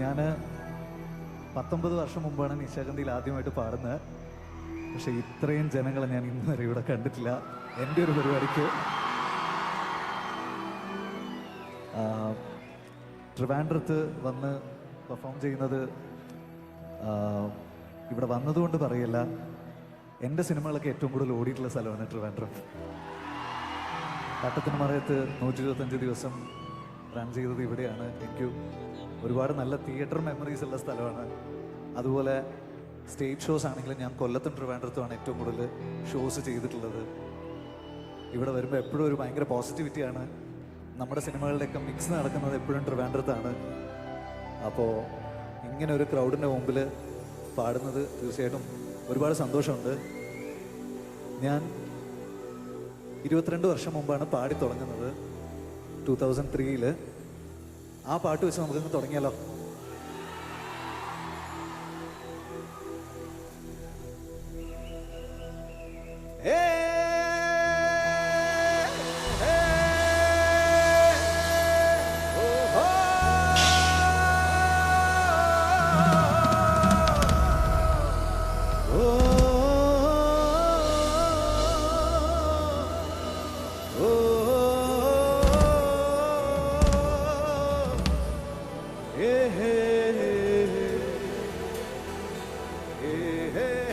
ഞാൻ 19 വർഷം മുമ്പാണ് നിശാഗന്ധിയിൽ ആദ്യമായിട്ട് പാടുന്നത്. പക്ഷെ ഇത്രയും ജനങ്ങളെ ഞാൻ ഇന്ന് വരെ ഇവിടെ കണ്ടിട്ടില്ല എൻ്റെ ഒരു പരിപാടിക്ക്. ട്രിവാൻഡ്രത്ത് വന്ന് പെർഫോം ചെയ്യുന്നത് ഇവിടെ വന്നതുകൊണ്ട് പറയല്ല, എൻ്റെ സിനിമകളൊക്കെ ഏറ്റവും കൂടുതൽ ഓടിയിട്ടുള്ള സ്ഥലമാണ് ട്രിവാൻഡ്രം. കാട്ടത്തിന് മറയത്ത് 125 ദിവസം റൺ ചെയ്തത് ഇവിടെയാണ്. എനിക്ക് ഒരുപാട് നല്ല തിയേറ്റർ മെമ്മറീസ് ഉള്ള സ്ഥലമാണ്. അതുപോലെ സ്റ്റേജ് ഷോസ് ആണെങ്കിലും ഞാൻ കൊല്ലത്തും ട്രിവാൻഡ്രത്തുമാണ് ഏറ്റവും കൂടുതൽ ഷോസ് ചെയ്തിട്ടുള്ളത്. ഇവിടെ വരുമ്പോൾ എപ്പോഴും ഒരു ഭയങ്കര പോസിറ്റിവിറ്റിയാണ്. നമ്മുടെ സിനിമകളുടെയൊക്കെ മിക്സ് നടക്കുന്നത് എപ്പോഴും ട്രിവാൻഡ്രത്താണ്. അപ്പോൾ ഇങ്ങനെ ഒരു ക്രൗഡിൻ്റെ മുമ്പിൽ പാടുന്നത് തീർച്ചയായിട്ടും ഒരുപാട് സന്തോഷമുണ്ട്. ഞാൻ 22 വർഷം മുമ്പാണ് പാടി തുടങ്ങുന്നത്, 2003. ആ പാട്ട് വെച്ച് നമുക്കങ്ങ് തുടങ്ങിയാലോ? Hey, hey, hey, hey, hey.